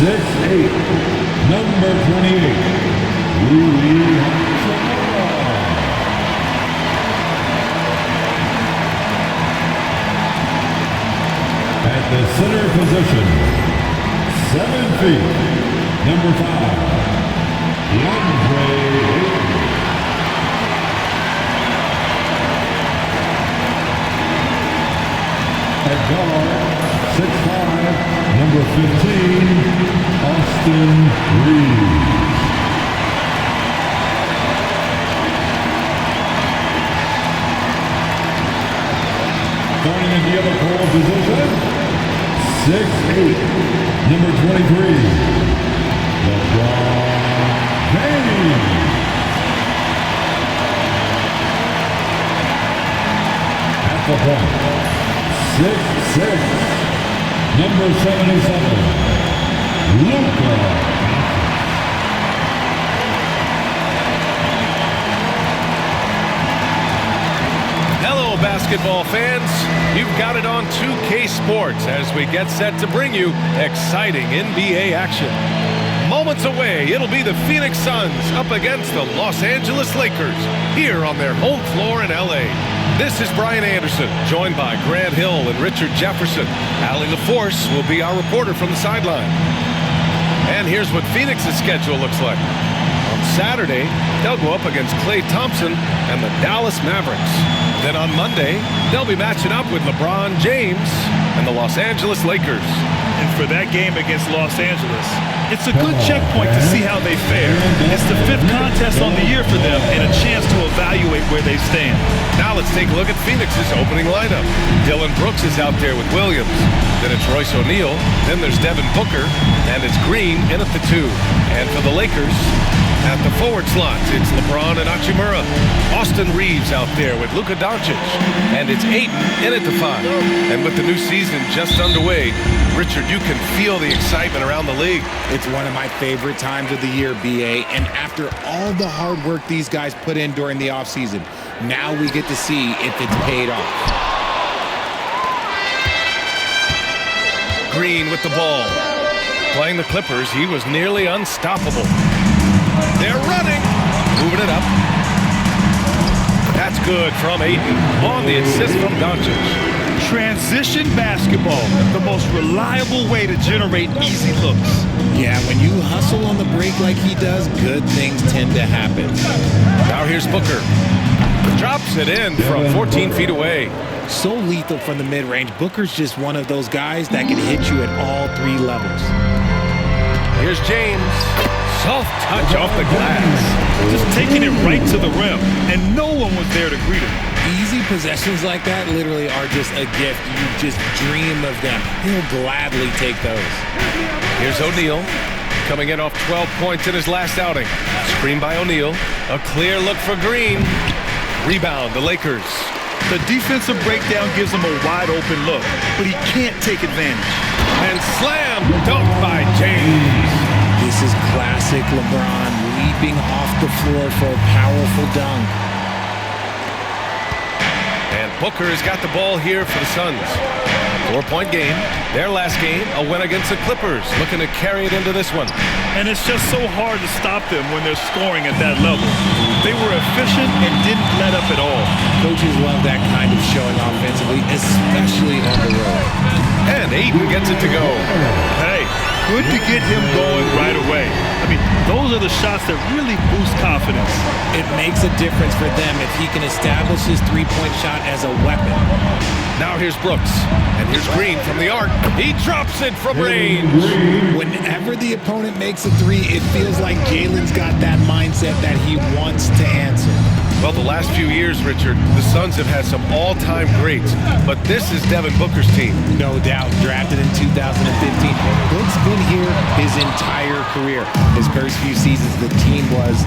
6'8", number 28, at the center position, 7 feet, number 5, at guard, 6'5", number 15, Austin Reeves. Starting in the other core position, 6'8", number 23, LeBron James. At the point, 6'6", number 77, Luka. Hello, basketball fans. You've got it on 2K Sports as we get set to bring you exciting NBA action. Moments away, it'll be the Phoenix Suns up against the Los Angeles Lakers here on their home floor in LA. This is Brian Anderson, joined by Grant Hill and Richard Jefferson. Allie LaForce will be our reporter from the sideline. And here's what Phoenix's schedule looks like. On Saturday, they'll go up against Klay Thompson and the Dallas Mavericks. Then on Monday, they'll be matching up with LeBron James and the Los Angeles Lakers. And for that game against Los Angeles, it's a good checkpoint to see how they fare. It's the 5th contest on the year for them and a chance to evaluate where they stand. Now let's take a look at Phoenix's opening lineup. Dillon Brooks is out there with Williams. Then it's Royce O'Neal. Then there's Devin Booker. And it's Green in at the 2. And for the Lakers, at the forward slot, it's LeBron and Hachimura. Austin Reeves out there with Luka Doncic. And it's Ayton in at the 5. And with the new season just underway, Richard, you can feel the excitement around the league. It's one of my favorite times of the year, BA. And after all the hard work these guys put in during the offseason, now we get to see if it's paid off. Green with the ball. Playing the Clippers, he was nearly unstoppable. They're running. Moving it up. That's good from Ayton on the assist from Doncic. Transition basketball, the most reliable way to generate easy looks. Yeah, when you hustle on the break like he does, good things tend to happen. Now here's Booker. Drops it in from 14 feet away. So lethal from the mid-range. Booker's just one of those guys that can hit you at all 3 levels. Here's James. Soft touch off the glass. Just taking it right to the rim, and no one was there to greet him. Easy possessions like that literally are just a gift. You just dream of them. He'll gladly take those. Here's O'Neal. Coming in off 12 points in his last outing. Screen by O'Neal. A clear look for Green. Rebound, the Lakers. The defensive breakdown gives him a wide open look, but he can't take advantage. And slam dunked by James. This is classic LeBron leaping off the floor for a powerful dunk. And Booker has got the ball here for the Suns. 4-point game. Their last game, a win against the Clippers. Looking to carry it into this one. And it's just so hard to stop them when they're scoring at that level. They were efficient and didn't let up at all. Coaches love that kind of showing offensively, especially on the road. And Ayton gets it to go. Hey, good to get him going right away. I mean, those are the shots that really boost confidence. It makes a difference for them if he can establish his 3-point shot as a weapon. Now here's Brooks. And here's Green from the arc. He drops it from range. Whenever the opponent makes a 3, it feels like Jalen's got that mindset that he wants to answer. Well, the last few years, Richard, the Suns have had some all-time greats, but this is Devin Booker's team. No doubt, drafted in 2015. Book's been here his entire career. His first few seasons, the team was,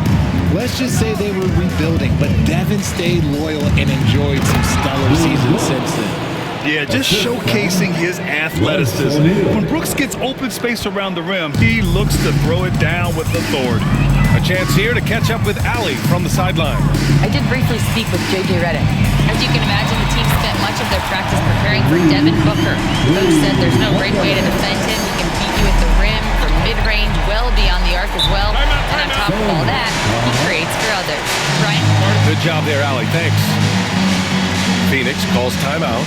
let's just say they were rebuilding, but Devin stayed loyal and enjoyed some stellar seasons since then. Yeah, just showcasing his athleticism. When Brooks gets open space around the rim, he looks to throw it down with authority. A chance here to catch up with Allie from the sideline. I did briefly speak with J.J. Redick. As you can imagine, the team spent much of their practice preparing for Devin Booker. Coach said there's no great way to defend him. He can beat you at the rim, from mid-range, well beyond the arc as well. And on top of all that, he creates for others. Brian? Good job there, Allie. Thanks. Phoenix calls timeout.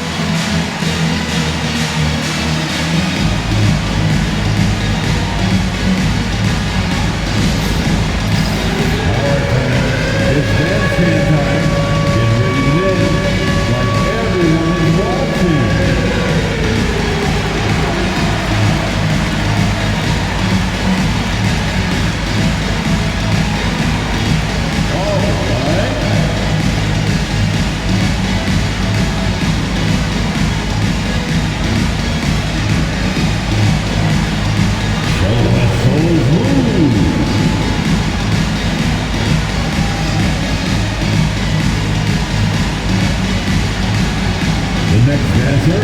It's dancing time. Get ready to dance like everyone is watching. The next dancer.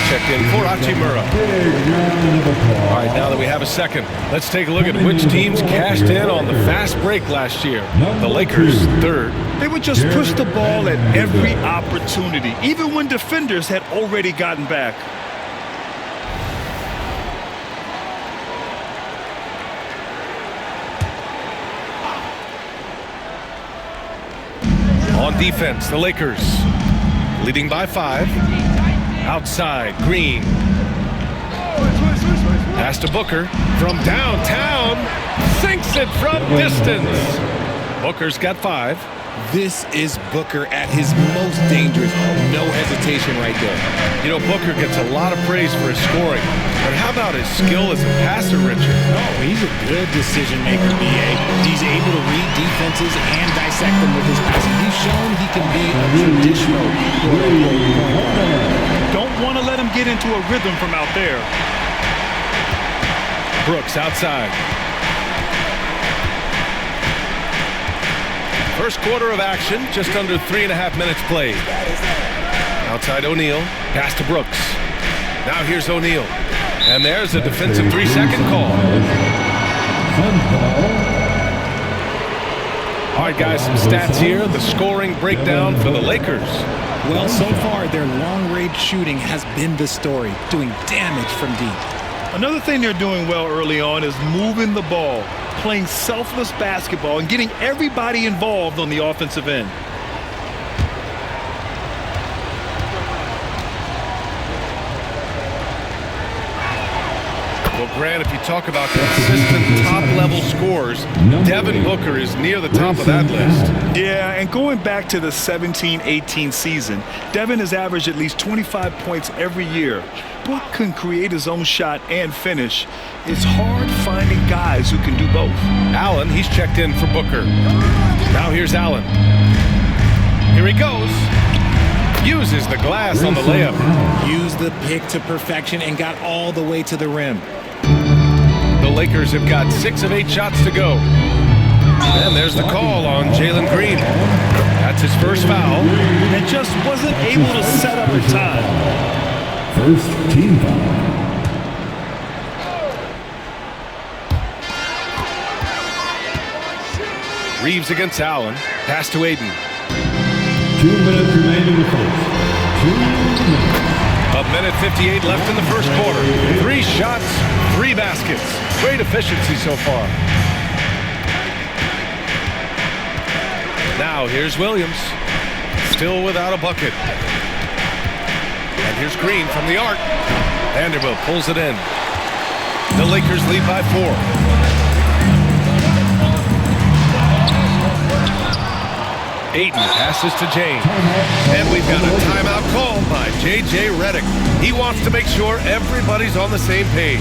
Checked in for Hachimura. All right, now that we have a second, let's take a look at which teams cashed in on the fast break last year. The Lakers, third. They would just push the ball at every opportunity, even when defenders had already gotten back. On defense, the Lakers leading by 5. Outside, Green. Pass to Booker from downtown. Sinks it from distance. Booker's got 5. This is Booker at his most dangerous. No hesitation right there. You know, Booker gets a lot of praise for his scoring, but how about his skill as a passer, Richard? Oh, he's a good decision maker, BA. He's able to read defenses and dissect them with his passing. He's shown he can be a traditional point guard. Don't want to let him get into a rhythm from out there. Brooks outside. First quarter of action, just under 3.5 minutes played. Outside O'Neal, pass to Brooks. Now here's O'Neal. And there's a defensive 3-second call. All right, guys, some stats here. The scoring breakdown for the Lakers. Well, so far, their long-range shooting has been the story, doing damage from deep. Another thing they're doing well early on is moving the ball, playing selfless basketball, and getting everybody involved on the offensive end. Well, Grant, if you talk about consistent top-level scores, Devin Booker is near the top of that list. Yeah, and going back to the 17-18 season, Devin has averaged at least 25 points every year. Book can create his own shot and finish. It's hard finding guys who can do both. Allen, he's checked in for Booker. Now here's Allen. Here he goes. Uses the glass on the layup. Used the pick to perfection and got all the way to the rim. The Lakers have got 6 of 8 shots to go. And there's the call on Jalen Green. That's his first foul. And just wasn't able to set up in time. First team foul. Reeves against Allen. Pass to Aiden. 2 minutes remaining in the first. 2 minutes. 1:58 left in the first quarter. 3 shots, 3 baskets. Great efficiency so far. Now here's Williams. Still without a bucket. And here's Green from the arc. Vanderbilt pulls it in. The Lakers lead by 4. Aiden passes to James. And we've got a timeout called by J.J. Redick. He wants to make sure everybody's on the same page.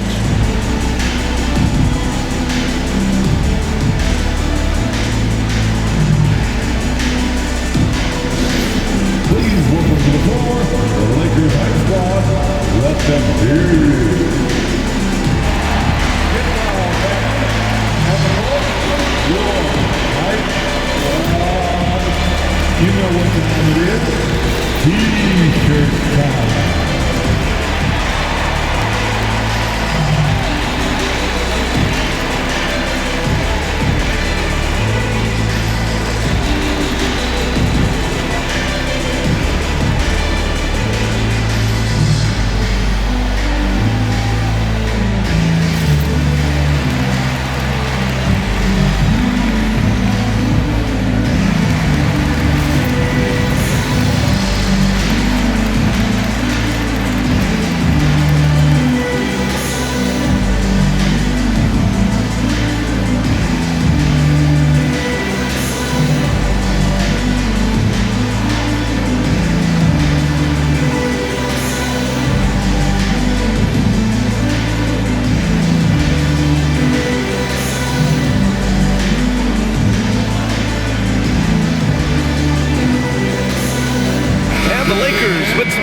Richard Powell.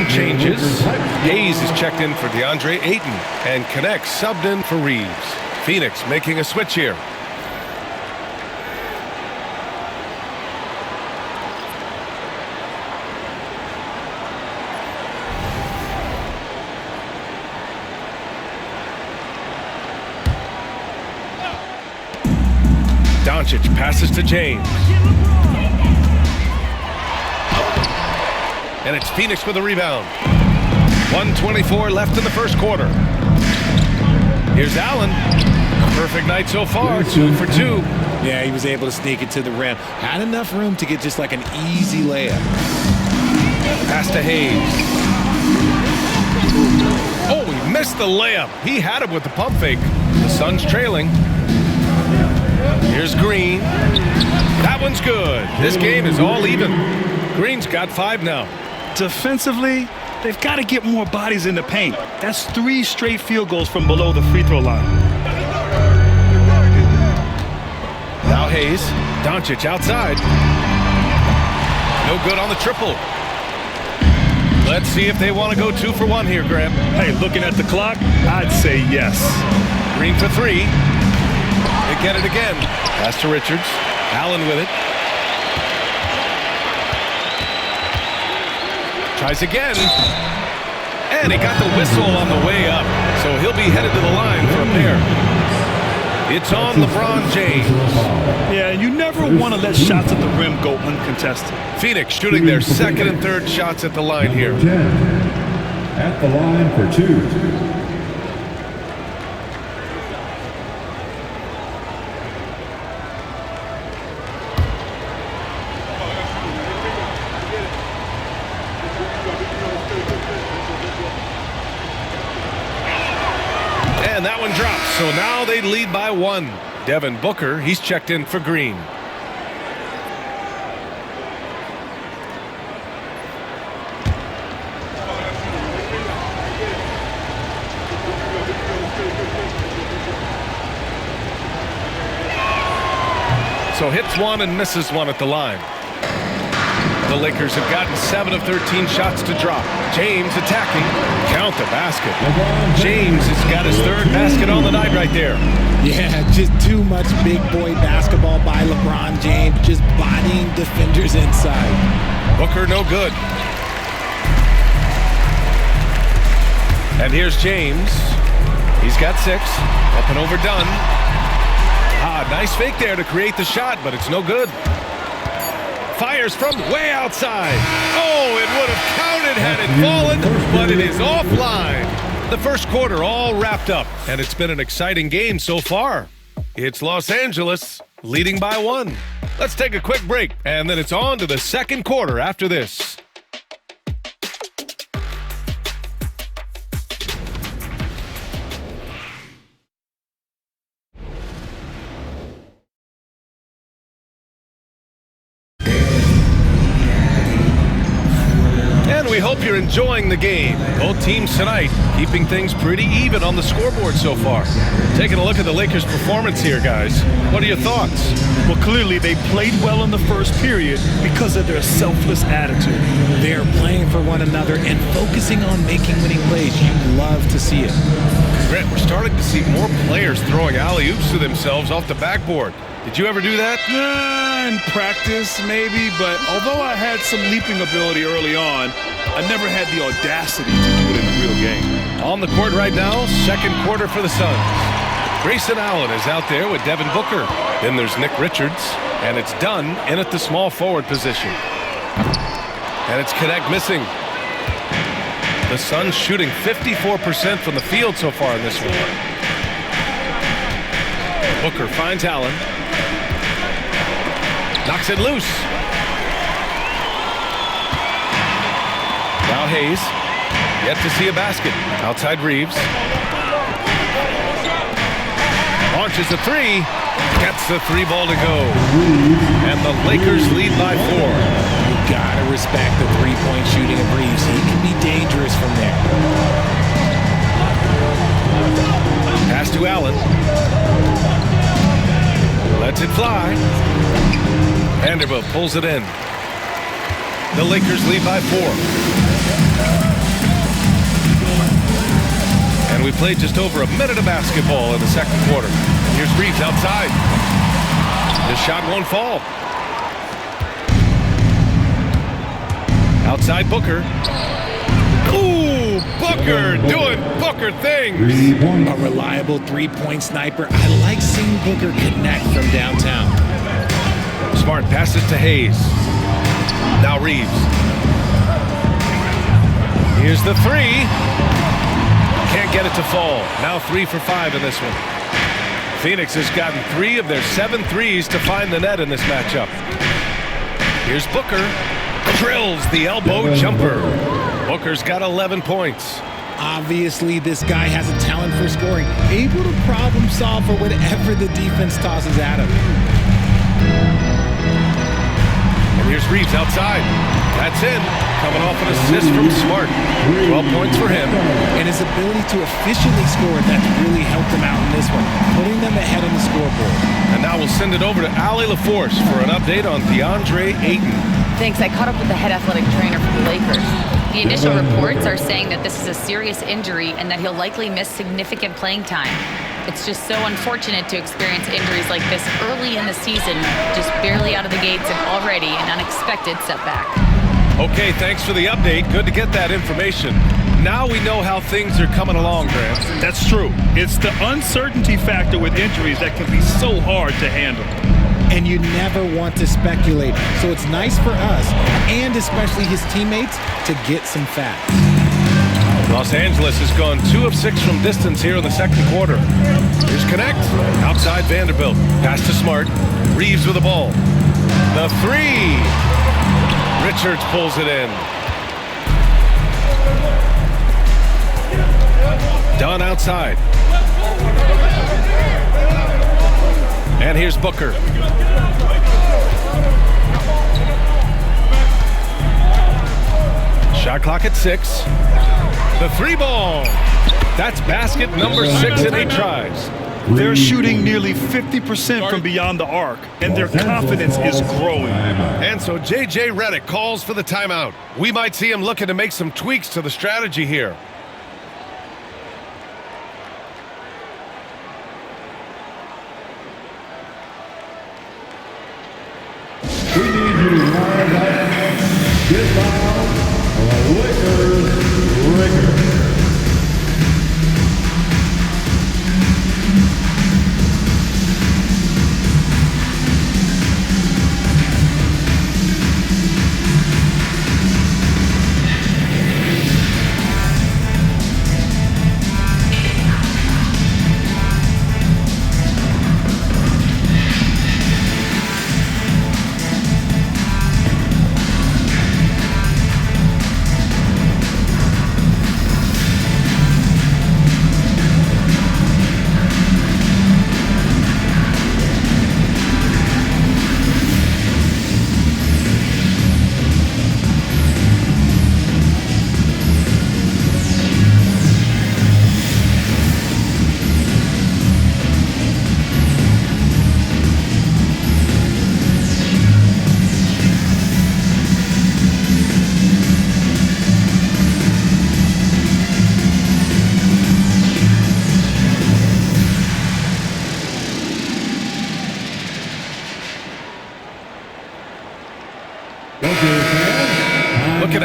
Changes. Hayes is checked in for DeAndre Ayton, and Connect subbed in for Reeves. Phoenix making a switch here. Doncic passes to James. And it's Phoenix with a rebound. 1:24 left in the first quarter. Here's Allen. Perfect night so far, 2 for 2. Yeah, he was able to sneak it to the rim. Had enough room to get just like an easy layup. Pass to Hayes. Oh, he missed the layup. He had it with the pump fake. The Suns trailing. Here's Green. That one's good. This game is all even. Green's got 5 now. Defensively, they've got to get more bodies in the paint. That's 3 straight field goals from below the free throw line. Now Hayes. Doncic outside. No good on the triple. Let's see if they want to go 2 for 1 here, Graham. Hey, looking at the clock, I'd say yes. Green for 3. They get it again. Pass to Richards. Allen with it. Tries again. And he got the whistle on the way up. So he'll be headed to the line for a pair. It's on LeBron James. Yeah, you never want to let shots at the rim go uncontested. Phoenix shooting their second and third shots at the line here. 10. At the line for 2. And that one drops, so now they lead by 1. Devin Booker, he's checked in for Green. So hits 1 and misses 1 at the line. The Lakers have gotten 7 of 13 shots to drop. James attacking. Count the basket. James has got his 3rd basket on the night right there. Yeah, just too much big boy basketball by LeBron James, just bodying defenders inside. Booker no good. And here's James. He's got 6. Up and overdone. Nice fake there to create the shot, but it's no good. Fires from way outside. Oh, it would have counted had it fallen, but it is offline. The first quarter all wrapped up, and it's been an exciting game so far. It's Los Angeles leading by 1. Let's take a quick break, and then it's on to the second quarter after this. We hope you're enjoying the game. Both teams tonight keeping things pretty even on the scoreboard so far. Taking a look at the Lakers' performance here, guys. What are your thoughts? Well, clearly they played well in the first period because of their selfless attitude. They are playing for one another and focusing on making winning plays. You love to see it. Grant, we're starting to see more players throwing alley-oops to themselves off the backboard. Did you ever do that? In practice, maybe, but although I had some leaping ability early on, I never had the audacity to do it in a real game. On the court right now, second quarter for the Suns. Grayson Allen is out there with Devin Booker. Then there's Nick Richards, and it's Dunn in at the small forward position. And it's Connect missing. The Suns shooting 54% from the field so far in this one. Booker finds Allen. Knocks it loose. Now Hayes. Yet to see a basket. Outside Reeves. Launches a three. Gets the three ball to go. And the Lakers lead by 4. You gotta respect the three-point shooting of Reeves. He can be dangerous from there. Pass to Allen. Lets it fly. Vanderbilt pulls it in. The Lakers lead by 4. And we played just over a minute of basketball in the second quarter. Here's Reeves outside. This shot won't fall. Outside Booker. Ooh, Booker doing Booker things. A reliable three-point sniper. I like seeing Booker connect from downtown. Smart passes to Hayes. Now Reeves. Here's the three. Can't get it to fall. Now 3 for 5 in this one. Phoenix has gotten 3 of their 7 threes to find the net in this matchup. Here's Booker. Drills the elbow jumper. Booker's got 11 points. Obviously, this guy has a talent for scoring, able to problem solve for whatever the defense tosses at him. And here's Reeves outside. That's in. Coming off an assist from Smart. 12 points for him. And his ability to efficiently score, that's really helped him out in this one, putting them ahead on the scoreboard. And now we'll send it over to Allie LaForce for an update on DeAndre Ayton. Thanks. I caught up with the head athletic trainer for the Lakers. The initial reports are saying that this is a serious injury and that he'll likely miss significant playing time. It's just so unfortunate to experience injuries like this early in the season, just barely out of the gates and already an unexpected setback. Okay, thanks for the update. Good to get that information. Now we know how things are coming along, Grant. That's true. It's the uncertainty factor with injuries that can be so hard to handle. And you never want to speculate. So it's nice for us, and especially his teammates, to get some facts. Los Angeles has gone 2 of 6 from distance here in the second quarter. Here's Connect. Outside Vanderbilt. Pass to Smart. Reeves with the ball. The three. Richards pulls it in. Dunn outside. And here's Booker. Shot clock at 6. The three ball. That's basket number 6 in 8 tries. They're shooting nearly 50% from beyond the arc, and their confidence is growing. And so J.J. Redick calls for the timeout. We might see him looking to make some tweaks to the strategy here. We need you to line up, get fouled, Lakers, Lakers.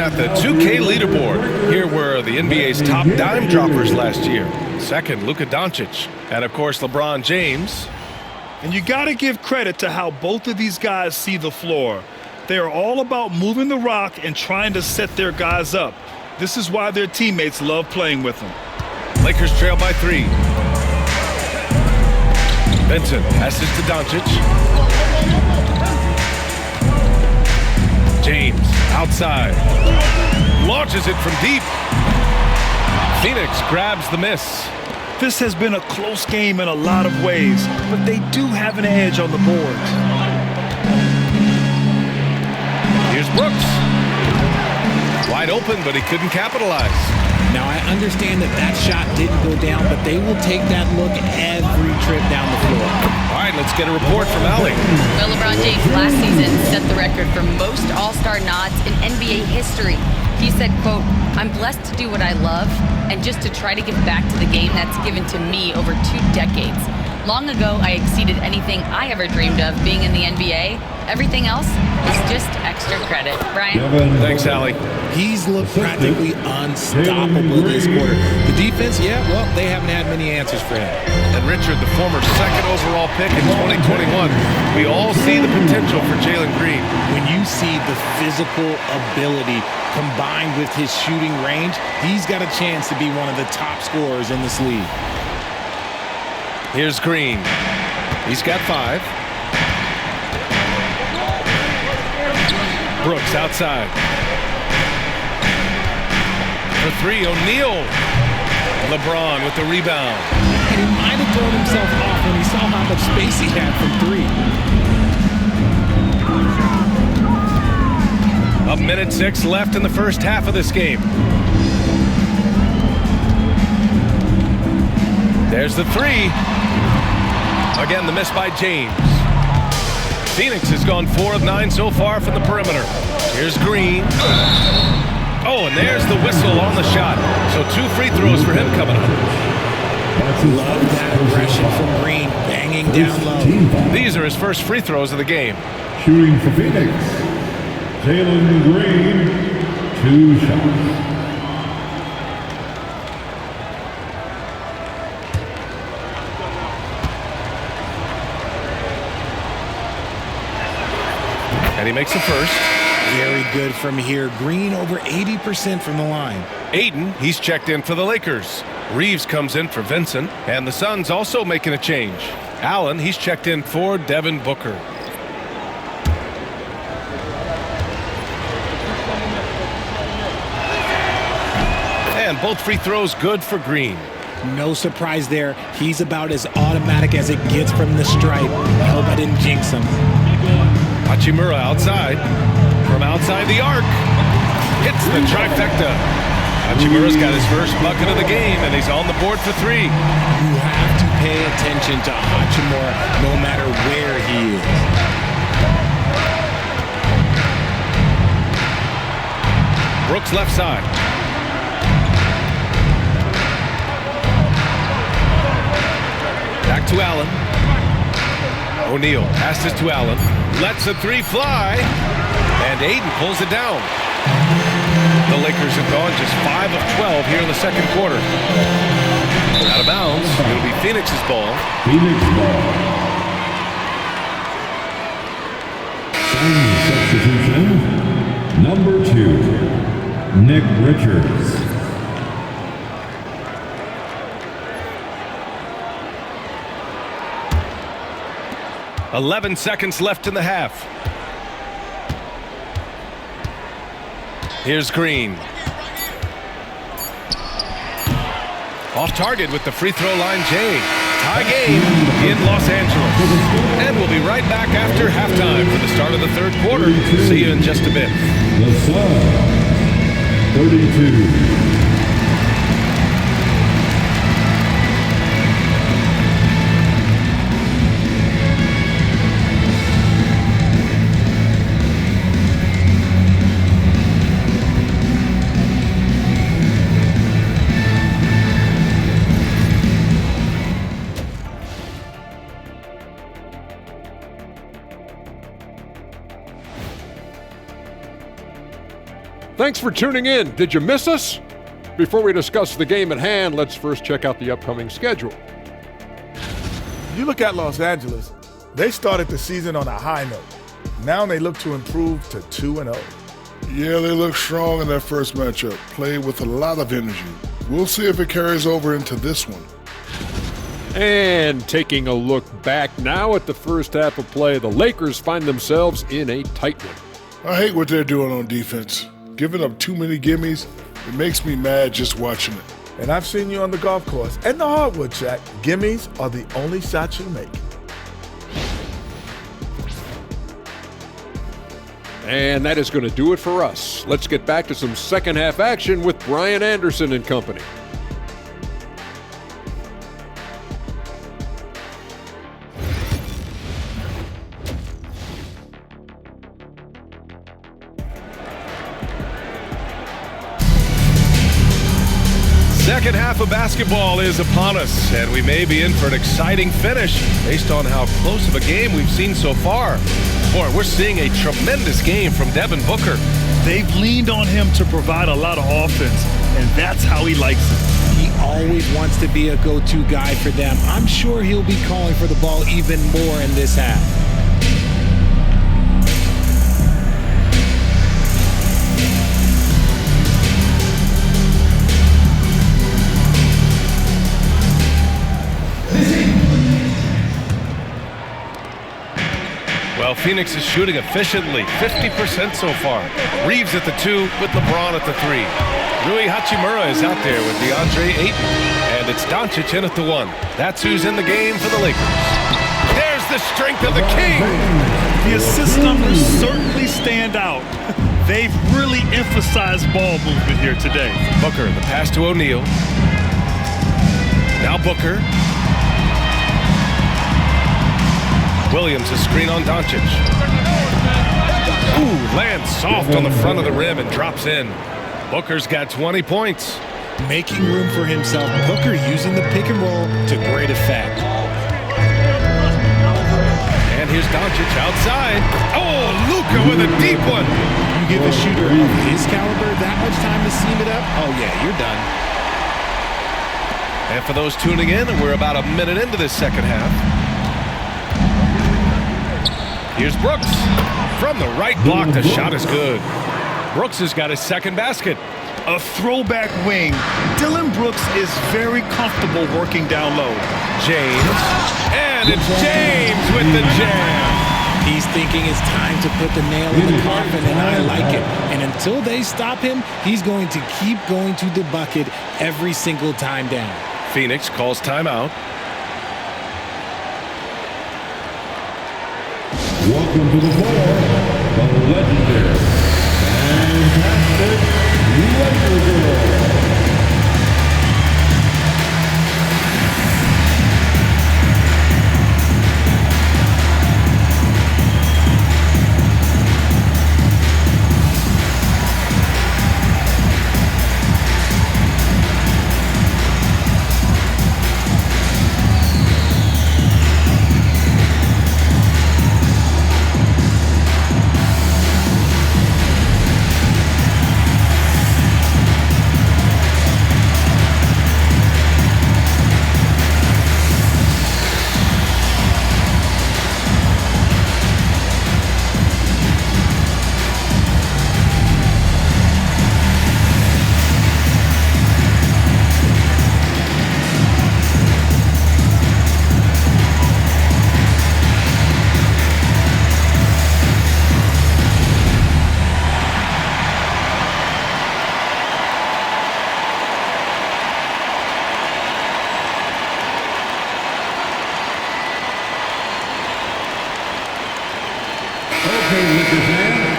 at the 2K leaderboard. Here were the NBA's top dime droppers last year. Second, Luka Doncic. And of course, LeBron James. And you got to give credit to how both of these guys see the floor. They are all about moving the rock and trying to set their guys up. This is why their teammates love playing with them. Lakers trail by 3. Vincent passes to Doncic. James outside. Launches it from deep. Phoenix grabs the miss. This has been a close game in a lot of ways, but they do have an edge on the boards. Here's Brooks. Wide open, but he couldn't capitalize. Now, I understand that shot didn't go down, but they will take that look every trip down the floor. All right, let's get a report from Allie. Well, LeBron James last season set the record for most All-Star nods in NBA history. He said, quote, "I'm blessed to do what I love and just to try to give back to the game that's given to me over 2 decades. Long ago, I exceeded anything I ever dreamed of being in the NBA. Everything else is just extra credit." Brian? Thanks, Allie. He's looked practically unstoppable this quarter. The defense, yeah, well, they haven't had many answers for him. And Richard, the former second overall pick in 2021, we all see the potential for Jalen Green. When you see the physical ability combined with his shooting range, he's got a chance to be one of the top scorers in this league. Here's Green. He's got 5. Brooks outside. For 3, O'Neal. LeBron with the rebound. And he might have thrown himself off when he saw how much space he had from 3. A minute 6 left in the first half of this game. There's the 3. Again, the miss by James. Phoenix has gone 4 of 9 so far from the perimeter. Here's Green. Oh, and there's the whistle on the shot. So 2 free throws for him coming up. Love that aggression from Green, banging down low. These are his first free throws of the game. Shooting for Phoenix, Jalen Green, 2 shots. And he makes the first. Very good from here. Green over 80% from the line. Aiden, he's checked in for the Lakers. Reeves comes in for Vincent. And the Suns also making a change. Allen, he's checked in for Devin Booker. And both free throws good for Green. No surprise there. He's about as automatic as it gets from the stripe. I hope I didn't jinx him. Hachimura outside. From outside the arc. Hits the trifecta. Hachimura's got his first bucket of the game, and he's on the board for 3. You have to pay attention to Hachimura no matter where he is. Brooks left side. Back to Allen. O'Neal passes to Allen. Lets a 3 fly. And Aiden pulls it down. The Lakers have gone just 5 of 12 here in the second quarter. Out of bounds. It'll be Phoenix's ball. Phoenix ball. Substitution, number 2, Nick Richards. "11 seconds left in the half. Here's Green. Off target with the free throw line, Jay. Tie game in Los Angeles. And we'll be right back after halftime for the start of the third quarter. See you in just a bit. The Suns, 32. Thanks for tuning in. Did you miss us? Before we discuss the game at hand, let's first check out the upcoming schedule. You look at Los Angeles, they started the season on a high note. Now they look to improve to 2-0. Yeah, they look strong in their first matchup, played with a lot of energy. We'll see if it carries over into this one. And taking a look back now at the first half of play, the Lakers find themselves in a tight one. I hate what they're doing on defense. Giving up too many gimmies, it makes me mad just watching it. And I've seen you on the golf course and the hardwood track. Gimmies are the only shots you make. And that is going to do it for us. Let's get back to some second half action with Brian Anderson and company. Second half of basketball is upon us, and we may be in for an exciting finish based on how close of a game we've seen so far. Boy, we're seeing a tremendous game from Devin Booker. They've leaned on him to provide a lot of offense, and that's how he likes it. He always wants to be a go-to guy for them. I'm sure he'll be calling for the ball even more in this half. Well, Phoenix is shooting efficiently, 50% so far. Reeves at the 2 with LeBron at the 3. Rui Hachimura is out there with DeAndre Ayton, and it's Doncic in at the 1. That's who's in the game for the Lakers. There's the strength of the King. The assist numbers certainly stand out. They've really emphasized ball movement here today. Booker, the pass to O'Neal. Now Booker. Williams, a screen on Doncic. Ooh, lands soft on the front of the rim and drops in. Booker's got 20 points. Making room for himself, Booker using the pick and roll to great effect. And here's Doncic outside. Oh, Luka with a deep one. You give a shooter of his caliber that much time to seam it up, oh yeah, you're done. And for those tuning in, we're about a minute into this second half. Here's Brooks. From the right block, the shot is good. Brooks has got his second basket. A throwback wing. Dylan Brooks is very comfortable working down low. James. And it's James with the jam. He's thinking it's time to put the nail in the coffin, and I like it. And until they stop him, he's going to keep going to the bucket every single time down. Phoenix calls timeout. Welcome to the floor, the legendary, fantastic Lakers.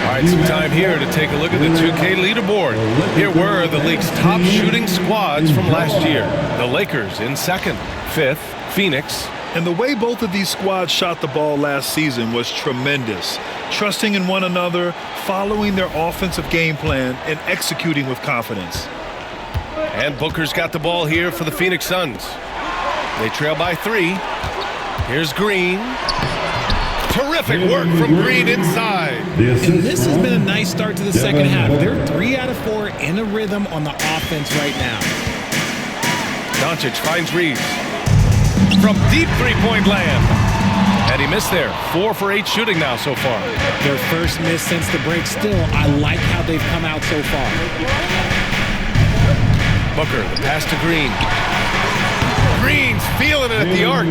All right, some time here to take a look at the 2K leaderboard. Here were the league's top shooting squads from last year. The Lakers in second, fifth, Phoenix. And the way both of these squads shot the ball last season was tremendous. Trusting in one another, following their offensive game plan, and executing with confidence. And Booker's got the ball here for the Phoenix Suns. They trail by 3. Here's Green. Terrific work from Green inside. The assist And this has from been a nice start to the Devin second half. Booker. They're 3 out of 4 in a rhythm on the offense right now. Doncic finds Reeves. From deep three-point land. And he missed there. 4 for 8 shooting now so far. Their first miss since the break. Still, I like how they've come out so far. Booker, the pass to Green. Green's feeling it at the arc.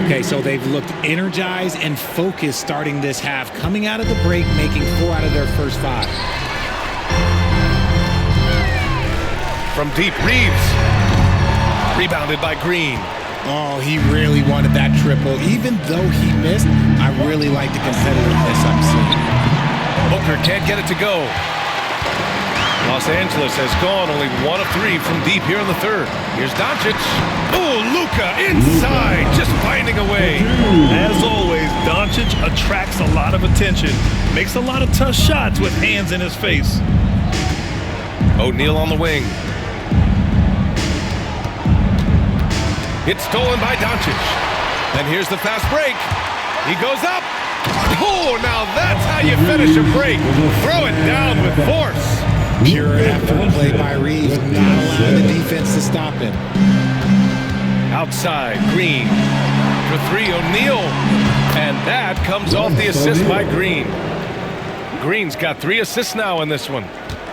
Okay, so they've looked energized and focused starting this half. Coming out of the break, making 4 out of their first 5. From deep, Reeves. Rebounded by Green. Oh, he really wanted that triple. Even though he missed, I really like the competitiveness I'm seeing. Booker can't get it to go. Los Angeles has gone only 1 of 3 from deep here in the third. Here's Doncic. Oh, Luka inside, just finding a way. As always, Doncic attracts a lot of attention, makes a lot of tough shots with hands in his face. O'Neal on the wing. It's stolen by Doncic. And here's the fast break. He goes up. Oh, now that's how you finish a break. Throw it down with force. Pure effort play by Reeves, not allowing the defense to stop him. Outside, Green. For 3, O'Neal. And that comes off the assist by Green. Green's got 3 assists now in this one.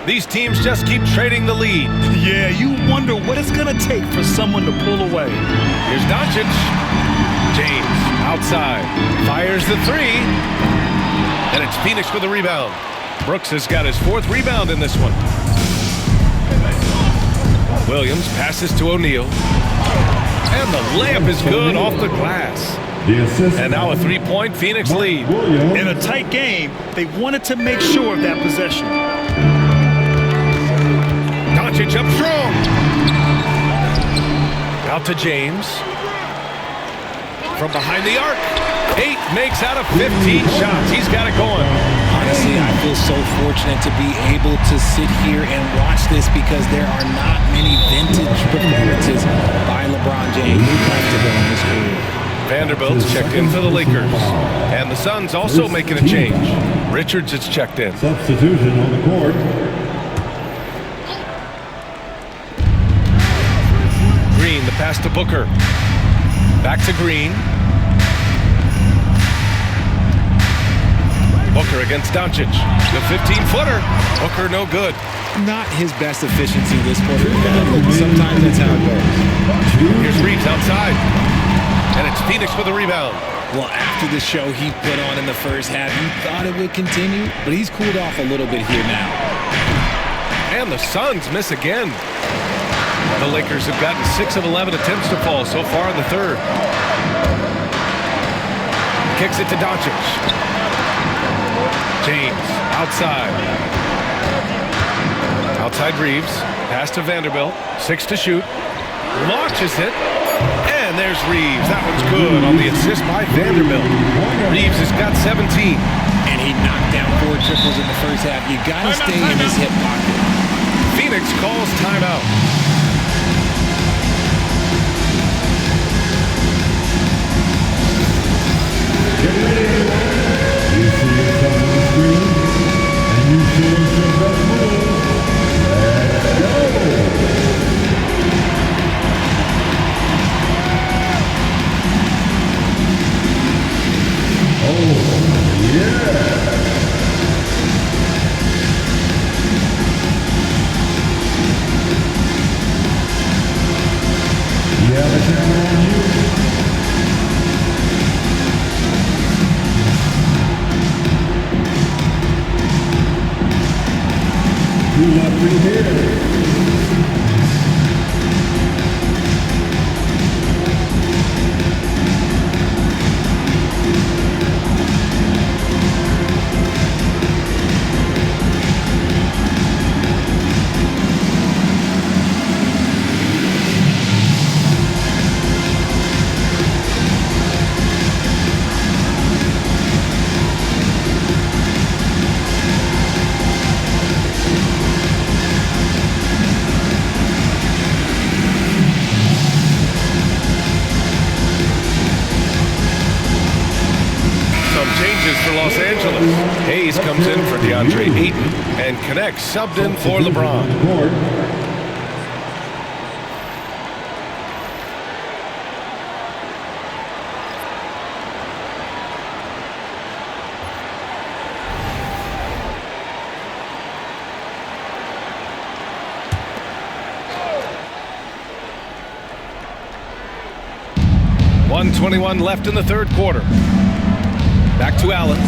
These teams just keep trading the lead. Yeah, you wonder what it's going to take for someone to pull away. Here's Doncic. James, outside. Fires the 3. And it's Phoenix with the rebound. Brooks has got his 4th rebound in this one. Williams passes to O'Neal. And the layup is good off the glass. The assist And now a 3-point Phoenix lead. In a tight game, they wanted to make sure of that possession. Doncic up strong. Out to James. From behind the arc. 8 makes out of 15 shots. He's got it going. Honestly, I feel so fortunate to be able to sit here and watch this because there are not many vintage performances by LeBron James in his career. Vanderbilt's checked in for the Lakers. And the Suns also making a change. Richards is checked in. substitution on the court. Green, the pass to Booker. Back to Green. Booker against Doncic. The 15-footer. Booker no good. Not his best efficiency this quarter. Sometimes that's how it goes. Here's Reeves outside. And it's Phoenix for the rebound. Well, after the show he put on in the first half, you thought it would continue, but he's cooled off a little bit here now. And the Suns miss again. The Lakers have gotten 6 of 11 attempts to fall so far in the third. Kicks it to Doncic. James, outside. Outside Reeves. Pass to Vanderbilt. 6 to shoot. Launches it. And there's Reeves. That one's good on the assist by Vanderbilt. Reeves has got 17. And he knocked down 4 triples in the first half. You got to stay in his hip pocket. Phoenix calls timeout. Get ready, everyone. You see yourself on the screen, and you show us your best moves. Let's go! Oh, yeah! You have a camera on you. You left me here. for Los Angeles. Hayes comes in for DeAndre Ayton and connects, subbed in for LeBron. .121 left in the third quarter. Back to Allen.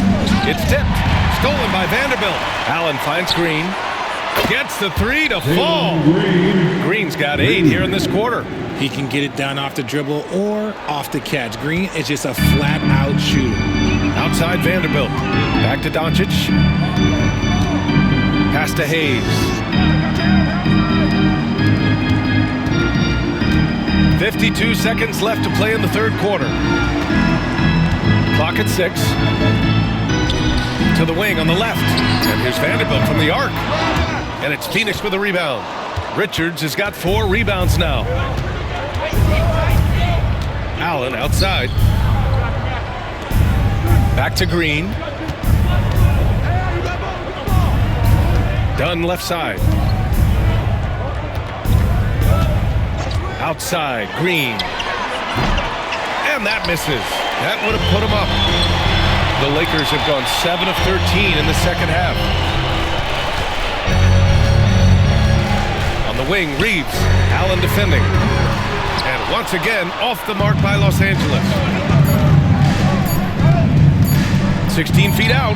It's tipped. Stolen by Vanderbilt. Allen finds Green. Gets the three to fall. Green's got 8 here in this quarter. He can get it done off the dribble or off the catch. Green is just a flat-out shooter. Outside Vanderbilt. Back to Doncic. Pass to Hayes. 52 seconds left to play in the third quarter. Clock at 6. To the wing on the left. And here's Vanderbilt from the arc. And it's Phoenix with a rebound. Richards has got 4 rebounds now. Allen outside. Back to Green. Dunn left side. Outside, Green. And that misses. That would have put him up. The Lakers have gone 7 of 13 in the second half. On the wing, Reeves. Allen defending. And once again, off the mark by Los Angeles. 16 feet out.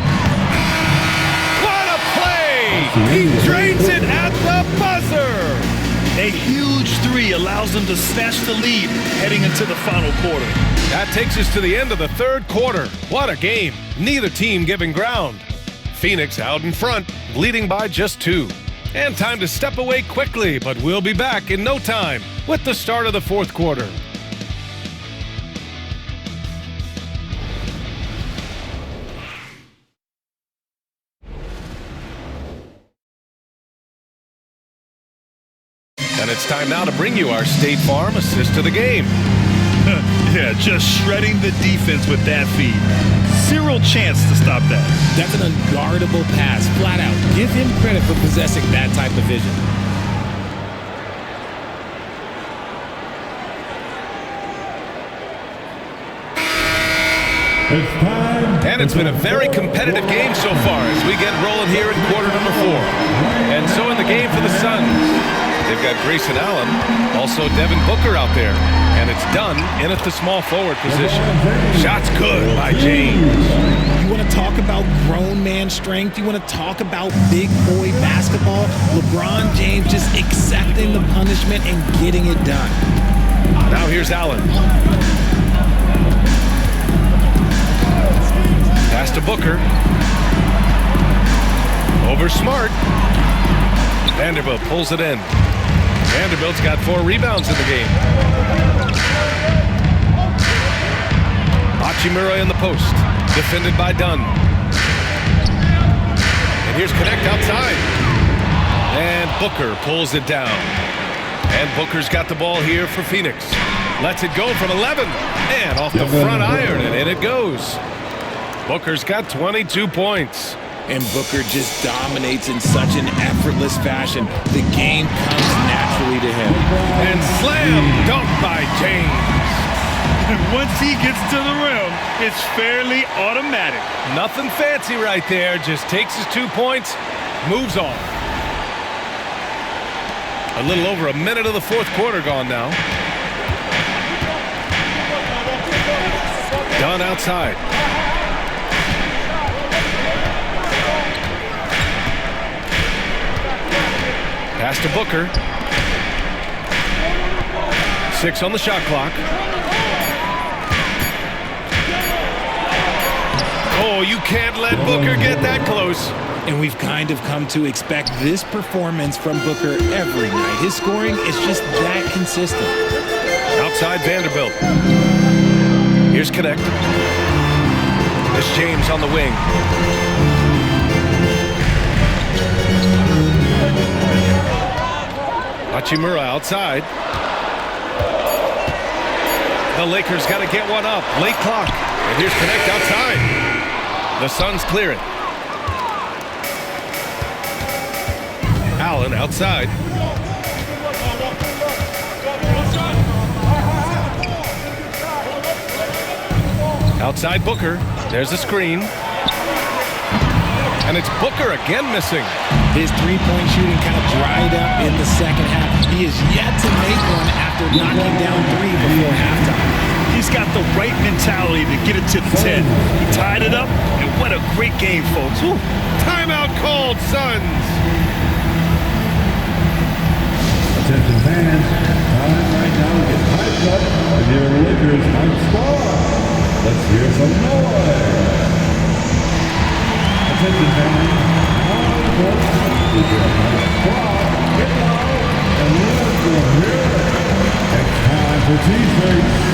What a play! He drains it at the buzzer! A huge three allows them to snatch the lead heading into the final quarter. That takes us to the end of the third quarter. What a game. Neither team giving ground. Phoenix out in front, leading by just 2. And time to step away quickly, but we'll be back in no time with the start of the fourth quarter. And it's time now to bring you our State Farm assist to the game. Yeah, just shredding the defense with that feed. Zero chance to stop that. That's an unguardable pass, flat out. Give him credit for possessing that type of vision. And it's been a very competitive game so far as we get rolling here in quarter number 4. And so in the game for the Suns, they've got Grayson Allen, also Devin Booker out there. And it's done in at the small forward position. Shots good by James. You want to talk about grown man strength? You want to talk about big boy basketball? LeBron James just accepting the punishment and getting it done. Now here's Allen. Pass to Booker. Over Smart. Vanderbilt pulls it in. Vanderbilt's got 4 rebounds in the game. Hachimura in the post. Defended by Dunn. And here's Connect outside. And Booker pulls it down. And Booker's got the ball here for Phoenix. Lets it go from 11. And off the front iron, and in it goes. Booker's got 22 points. And Booker just dominates in such an effortless fashion. The game comes naturally to him. And slam dunk by James. Once he gets to the rim, it's fairly automatic. Nothing fancy right there. Just takes his 2 points, moves on. A little over a minute of the fourth quarter gone now. Dunn outside. Pass to Booker. 6 on the shot clock. Oh, you can't let Booker get that close. And we've kind of come to expect this performance from Booker every night. His scoring is just that consistent. Outside Vanderbilt. Here's Connect. There's James on the wing. Hachimura outside. The Lakers got to get one up. Late clock. And here's Connect outside. The Suns clear it. Allen outside. Outside Booker. There's a screen. And it's Booker again missing. His three-point shooting kind of dried up in the second half. He is yet to make one after knocking down three before halftime. He's got the right mentality to get it to the 10. He tied it up, and what a great game, folks. Woo. Timeout called, Suns. Attention fans, time right now to get hyped up with your Lakers hype squad. Let's hear some noise. Attention fans, now with your hype squad. Get loud and let's go here. It's time for T-shirts.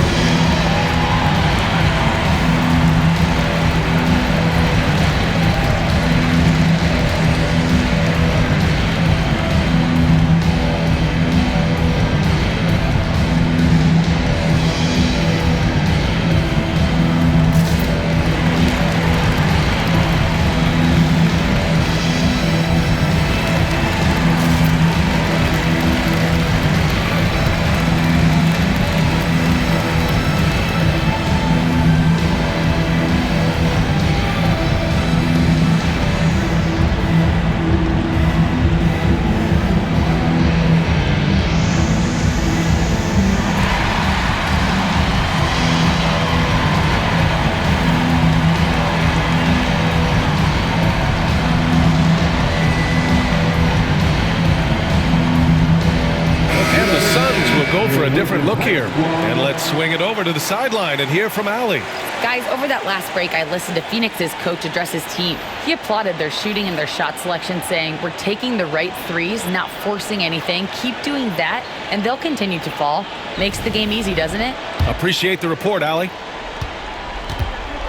A different look here. And let's swing it over to the sideline and hear from Allie. Guys, over that last break, I listened to Phoenix's coach address his team. He applauded their shooting and their shot selection, saying, "We're taking the right threes, not forcing anything. Keep doing that, and they'll continue to fall." Makes the game easy, doesn't it? Appreciate the report, Allie.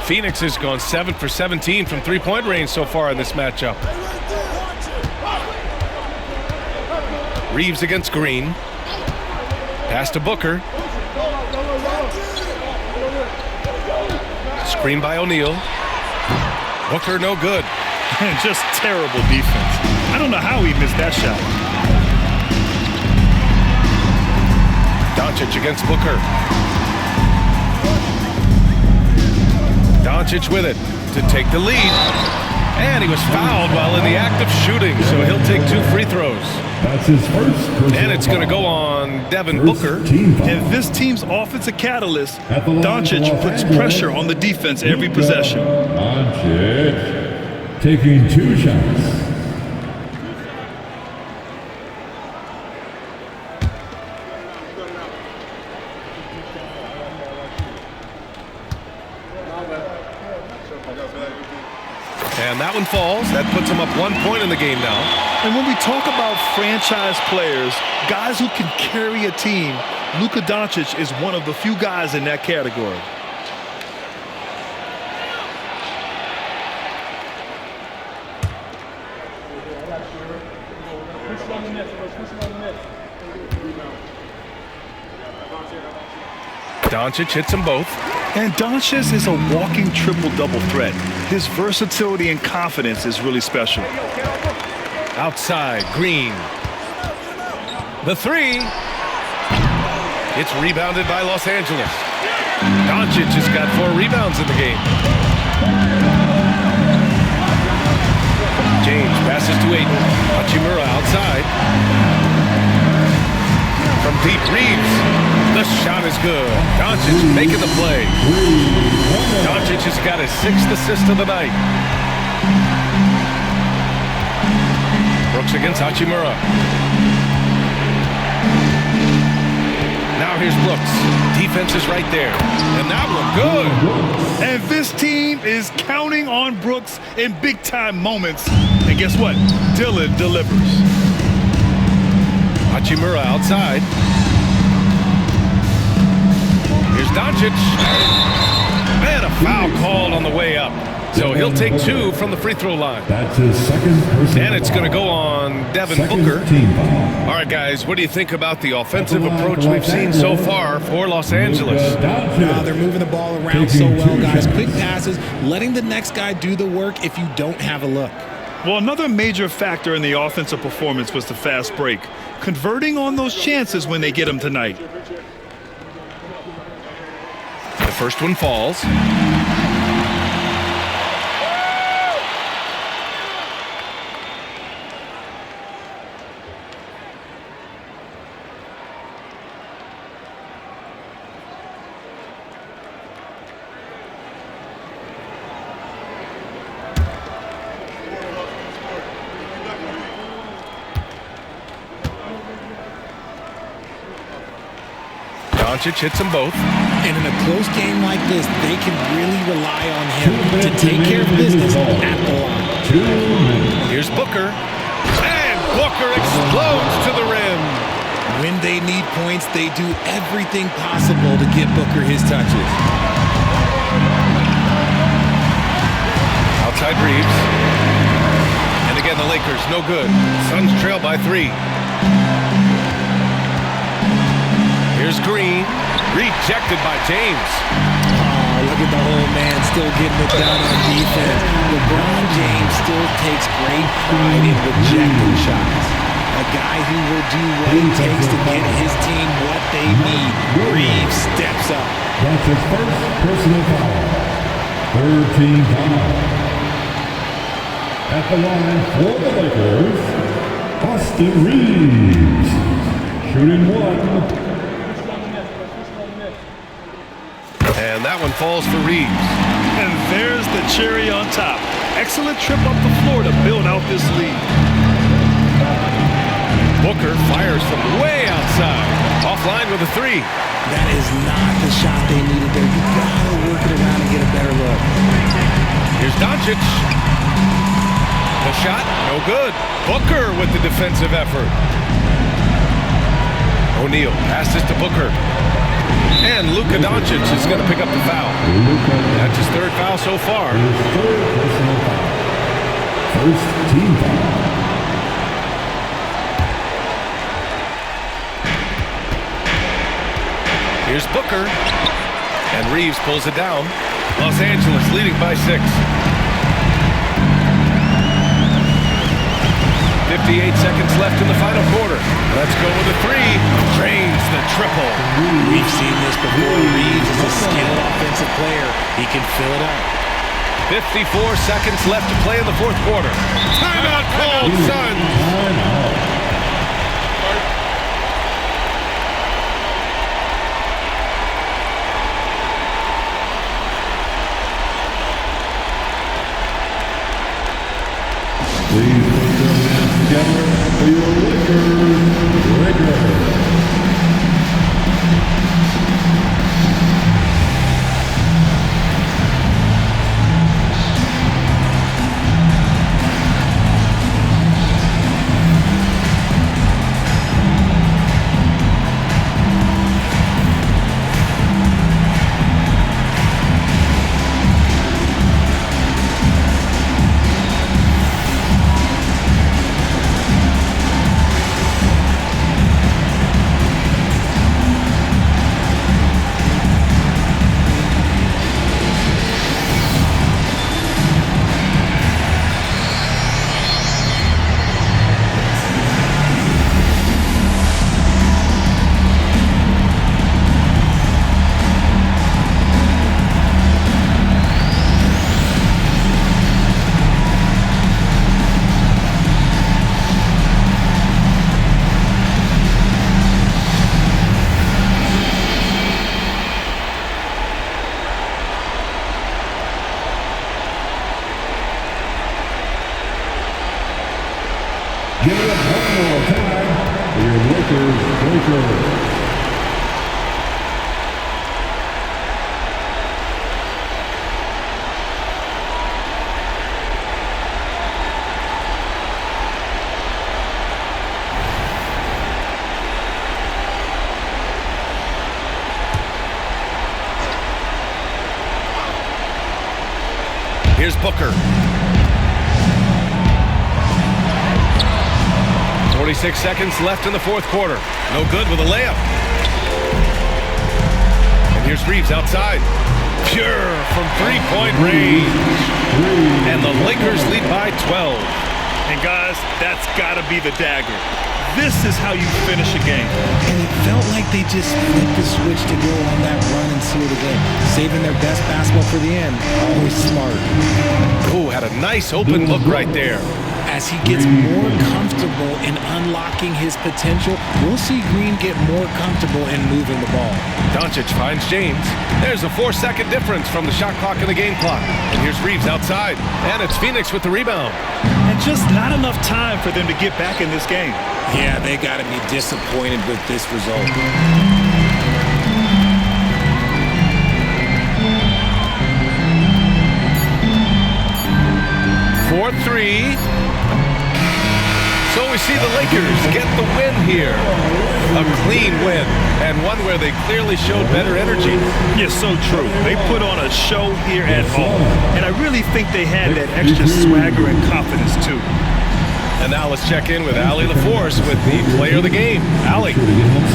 Phoenix has gone 7 for 17 from three-point range so far in this matchup. Reeves against Green. Pass to Booker. Screen by O'Neal. Booker no good. Just terrible defense. I don't know how he missed that shot. Doncic against Booker. Doncic with it to take the lead. And he was fouled while in the act of shooting, so he'll take 2 free throws. That's his first. And it's going to go on Devin Booker. And this team's offensive catalyst, Doncic puts pressure on the defense every possession. Doncic taking 2 shots. And that one falls. That puts him up 1 point in the game now. And when we talk about franchise players, guys who can carry a team, Luka Doncic is one of the few guys in that category. Doncic hits them both. And Doncic is a walking triple-double threat. His versatility and confidence is really special. Outside, Green. The three. It's rebounded by Los Angeles. Doncic has got 4 rebounds in the game. James passes to Ayton. Hachimura outside. From deep, Reeves. The shot is good. Doncic making the play. Doncic has got his 6th assist of the night. Brooks against Hachimura. Now here's Brooks. Defense is right there. And that one good. And this team is counting on Brooks in big-time moments. And guess what? Dillon delivers. Hachimura outside. Here's Doncic. And a foul called on the way up. So he'll take 2 from the free throw line. That's his second personal And it's going to foul. go on Devin Second Booker. team foul. All right, guys, what do you think about the offensive approach we've seen so far for Los Angeles? They're moving the ball around so well, guys. Quick passes, letting the next guy do the work if you don't have a look. Well, another major factor in the offensive performance was the fast break, converting on those chances when they get them tonight. The first one falls. Doncic hits them both. And in a close game like this, they can really rely on him to take care of business at the line. Here's Booker. And Booker explodes to the rim. When they need points, they do everything possible to get Booker his touches. Outside Reeves. And again, the Lakers, no good. Suns trail by 3. Here's Green, rejected by James. Oh, look at the whole man still getting it done on defense. LeBron James still takes great pride in rejecting shots. A guy who will do what it takes to get his team what they need. Reeves steps up. That's his first personal foul. Third team foul. At the line for the Lakers, Austin Reeves. Shooting 1. And that one falls for Reeves. And there's the cherry on top. Excellent trip up the floor to build out this lead. Booker fires from way outside. Offline with a 3. That is not the shot they needed there. You gotta work it around and get a better look. Here's Doncic. The shot, no good. Booker with the defensive effort. O'Neal passes to Booker. And Luka Doncic is going to pick up the foul. That's his 3rd foul so far. His 3rd personal foul. First team foul. Here's Booker. And Reeves pulls it down. Los Angeles leading by 6. 58 seconds left in the final quarter. Let's go with a 3. Drains the triple. We've seen this before. Reeves is a skilled offensive player. He can fill it up. 54 seconds left to play in the 4th quarter. Timeout called, Suns. Please put your hands together for your Lakers. Give it up one more time for your Lakers. Here's Booker. 46 seconds left in the fourth quarter. No good with a layup. And here's Reeves outside. Pure from three-point range. And the Lakers lead by 12. And guys, that's got to be the dagger. This is how you finish a game. And it felt like they just flipped the switch to go on that run and seal the game. Saving their best basketball for the end. Always smart. Oh, had a nice open look right there. As he gets more comfortable in unlocking his potential, we'll see Green get more comfortable in moving the ball. Doncic finds James. There's a 4-second difference from the shot clock and the game clock. And here's Reeves outside. And it's Phoenix with the rebound. And just not enough time for them to get back in this game. Yeah, they got to be disappointed with this result. 4-3. So we see the Lakers get the win here. A clean win, and one where they clearly showed better energy. Yeah, so true. They put on a show here at home, and I really think they had that extra swagger and confidence too. And now let's check in with Allie LaForce with the player of the game. Allie.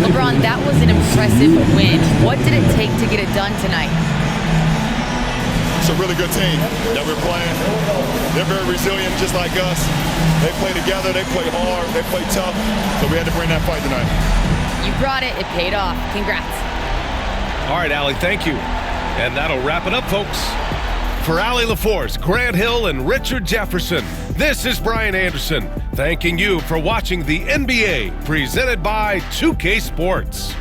LeBron, that was an impressive win. What did it take to get it done tonight? It's a really good team that we're playing. They're very resilient, just like us. They play together, they play hard, they play tough. So we had to bring that fight tonight. You brought it. It paid off. Congrats. All right, Allie, thank you. And that'll wrap it up, folks. For Allie LaForce, Grant Hill, and Richard Jefferson, this is Brian Anderson, thanking you for watching the NBA presented by 2K Sports.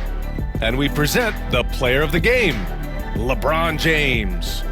And we present the player of the game, LeBron James.